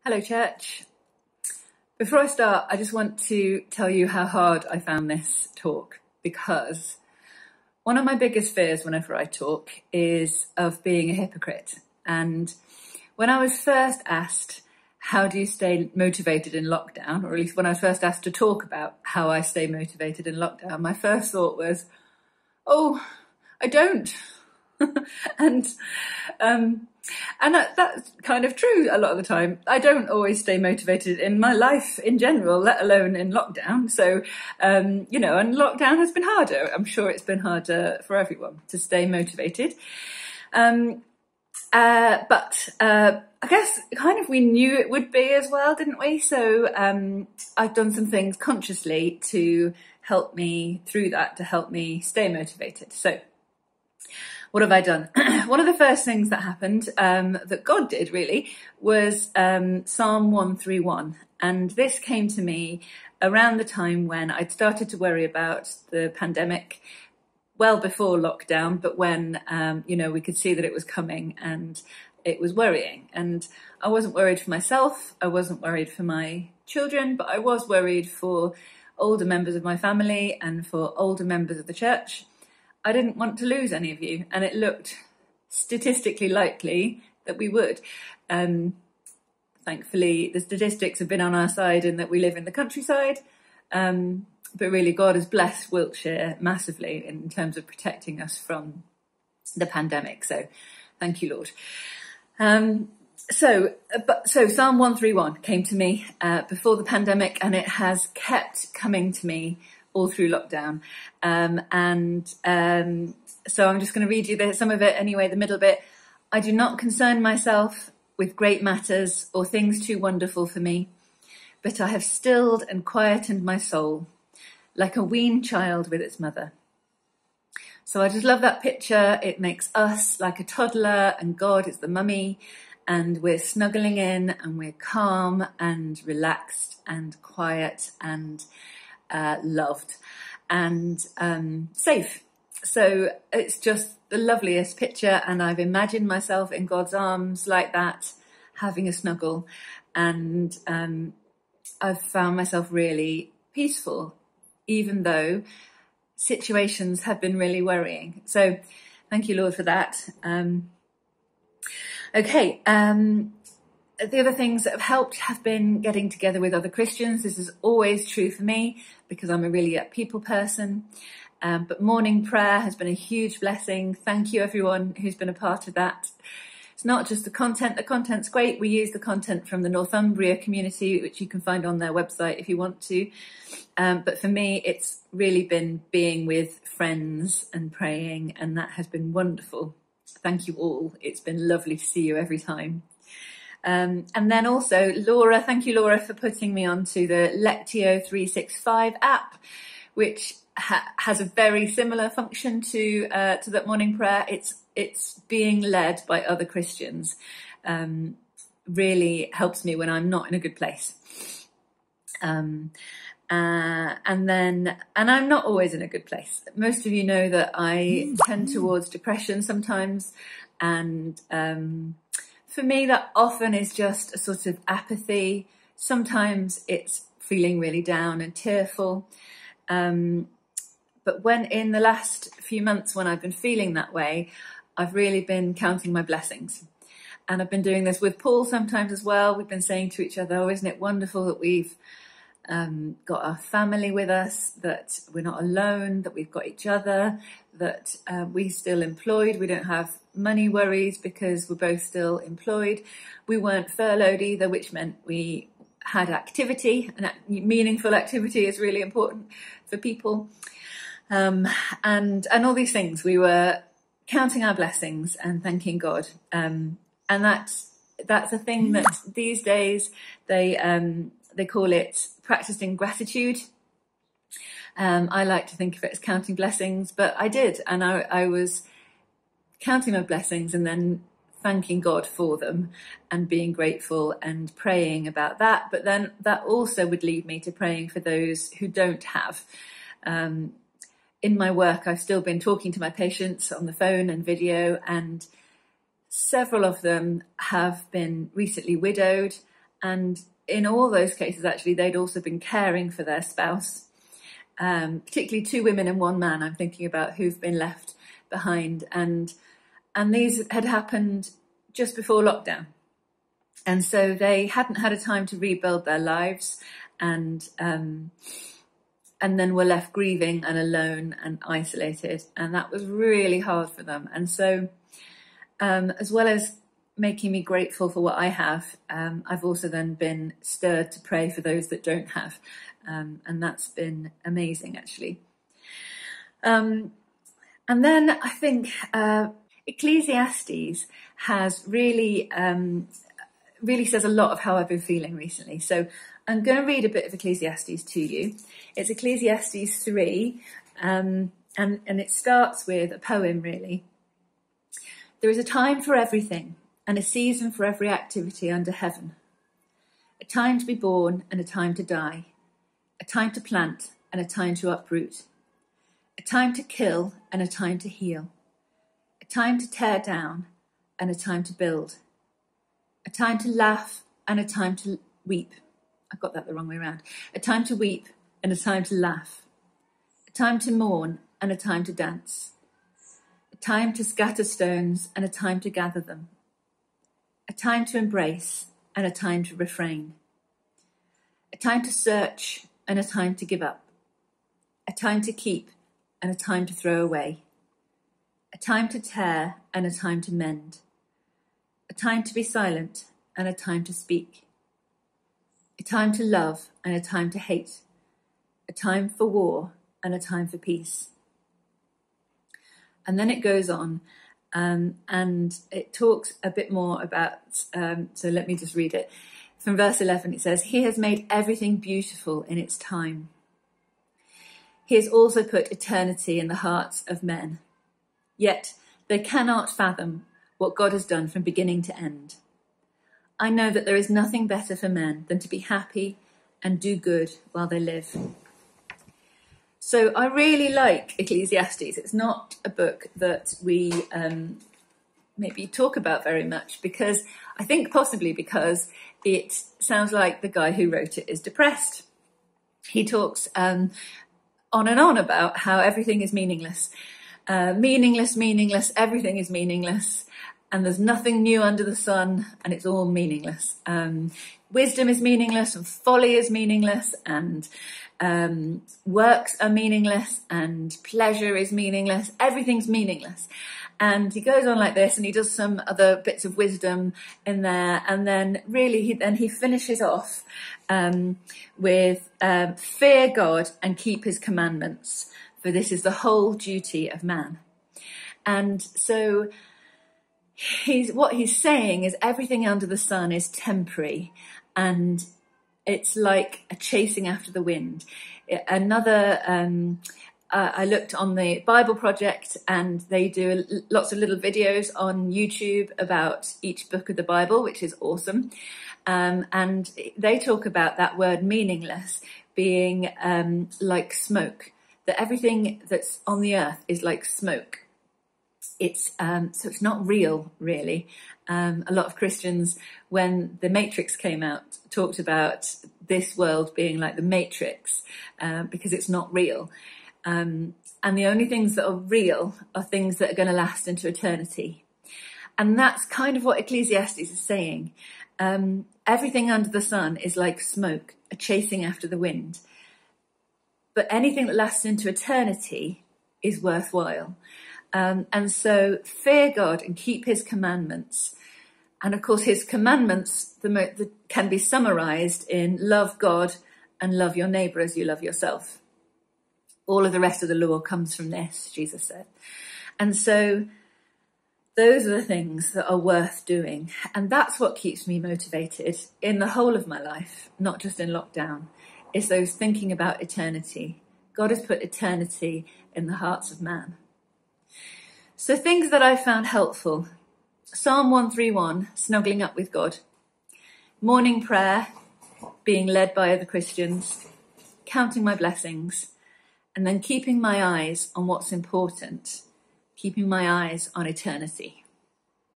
Hello, church. Before I start, I just want to tell you how hard I found this talk, because one of my biggest fears whenever I talk is of being a hypocrite. And when I was first asked, how do you stay motivated in lockdown, or at least when I was first asked to talk about how I stay motivated in lockdown, my first thought was, oh, I don't. And that's kind of true a lot of the time. I don't always stay motivated in my life in general, let alone in lockdown. So, and lockdown has been harder. I'm sure it's been harder for everyone to stay motivated. But I guess kind of we knew it would be as well, didn't we? So I've done some things consciously to help me through that, to help me stay motivated. So what have I done? One of the first things that happened, that God did really, was Psalm 131. And this came to me around the time when I'd started to worry about the pandemic, well before lockdown, but when, we could see that it was coming and it was worrying. And I wasn't worried for myself, I wasn't worried for my children, but I was worried for older members of my family and for older members of the church. I didn't want to lose any of you, and it looked statistically likely that we would. Thankfully, the statistics have been on our side in that we live in the countryside, but really God has blessed Wiltshire massively in terms of protecting us from the pandemic. So thank you, Lord. So Psalm 131 came to me before the pandemic, and it has kept coming to me all through lockdown. So I'm just going to read you some of it anyway, the middle bit. I do not concern myself with great matters or things too wonderful for me, but I have stilled and quietened my soul like a weaned child with its mother. So I just love that picture. It makes us like a toddler and God is the mummy, and we're snuggling in and we're calm and relaxed and quiet and loved and safe. So it's just the loveliest picture, and I've imagined myself in God's arms like that, having a snuggle, and I've found myself really peaceful, even though situations have been really worrying. So thank you, Lord, for that. The other things that have helped have been getting together with other Christians. This is always true for me because I'm a really people person. But morning prayer has been a huge blessing. Thank you, everyone who's been a part of that. It's not just the content. The content's great. We use the content from the Northumbria community, which you can find on their website if you want to. But for me, it's really been being with friends and praying, and that has been wonderful. Thank you all. It's been lovely to see you every time. And then also Laura, thank you, Laura, for putting me onto the Lectio 365 app, which has a very similar function to that morning prayer. It's being led by other Christians. Really helps me when I'm not in a good place. And I'm not always in a good place. Most of you know that I tend towards depression sometimes, and for me, that often is just a sort of apathy. Sometimes it's feeling really down and tearful. But when in the last few months when I've been feeling that way, I've really been counting my blessings. And I've been doing this with Paul sometimes as well. We've been saying to each other, oh, isn't it wonderful that we've got our family with us, that we're not alone, that we've got each other, that we're still employed. We don't have money worries because we're both still employed. We weren't furloughed either, which meant we had activity, and meaningful activity is really important for people. And all these things, we were counting our blessings and thanking God. And that's a thing that these days they call it practicing gratitude. I like to think of it as counting blessings, but I did, and I was counting my blessings and then thanking God for them and being grateful and praying about that. But then that also would lead me to praying for those who don't have. In my work, I've still been talking to my patients on the phone and video, and several of them have been recently widowed And in all those cases, actually, they'd also been caring for their spouse, particularly 2 women and 1 man I'm thinking about who've been left behind. And these had happened just before lockdown. And so they hadn't had a time to rebuild their lives, and then were left grieving and alone and isolated. And that was really hard for them. And so as well as making me grateful for what I have, I've also then been stirred to pray for those that don't have. And that's been amazing, actually. And then I think Ecclesiastes has really says a lot of how I've been feeling recently. So I'm going to read a bit of Ecclesiastes to you. It's Ecclesiastes 3, and it starts with a poem, really. There is a time for everything, and a season for every activity under heaven. A time to be born and a time to die. A time to plant and a time to uproot. A time to kill and a time to heal. A time to tear down and a time to build. A time to laugh and a time to weep. I've got that the wrong way around. A time to weep and a time to laugh. A time to mourn and a time to dance. A time to scatter stones and a time to gather them. A time to embrace and a time to refrain. A time to search and a time to give up. A time to keep and a time to throw away. A time to tear and a time to mend. A time to be silent and a time to speak. A time to love and a time to hate. A time for war and a time for peace. And then it goes on, and it talks a bit more about, so let me just read it. From verse 11, it says, "He has made everything beautiful in its time. He has also put eternity in the hearts of men. Yet they cannot fathom what God has done from beginning to end. I know that there is nothing better for men than to be happy and do good while they live." So I really like Ecclesiastes. It's not a book that we maybe talk about very much, because I think possibly because it sounds like the guy who wrote it is depressed. He talks on and on about how everything is meaningless. Meaningless, everything is meaningless. And there's nothing new under the sun, and it's all meaningless. Wisdom is meaningless, and folly is meaningless, and works are meaningless, and pleasure is meaningless. Everything's meaningless. And he goes on like this, and he does some other bits of wisdom in there, and then really he finishes off with fear God and keep his commandments, for this is the whole duty of man. And so what he's saying is everything under the sun is temporary, and it's like a chasing after the wind. I looked on the Bible Project, and they do lots of little videos on YouTube about each book of the Bible, which is awesome. And they talk about that word meaningless being like smoke, that everything that's on the earth is like smoke. It's so it's not real, really. A lot of Christians, when The Matrix came out, talked about this world being like the Matrix because it's not real. And the only things that are real are things that are going to last into eternity. And that's kind of what Ecclesiastes is saying. Everything under the sun is like smoke, a chasing after the wind. But anything that lasts into eternity is worthwhile. And so fear God and keep his commandments. And of course, his commandments can be summarized in love God and love your neighbor as you love yourself. All of the rest of the law comes from this, Jesus said. And so those are the things that are worth doing. And that's what keeps me motivated in the whole of my life, not just in lockdown, is those thinking about eternity. God has put eternity in the hearts of man. So things that I found helpful: Psalm 131, snuggling up with God; morning prayer, being led by other Christians; counting my blessings; and then keeping my eyes on what's important, keeping my eyes on eternity.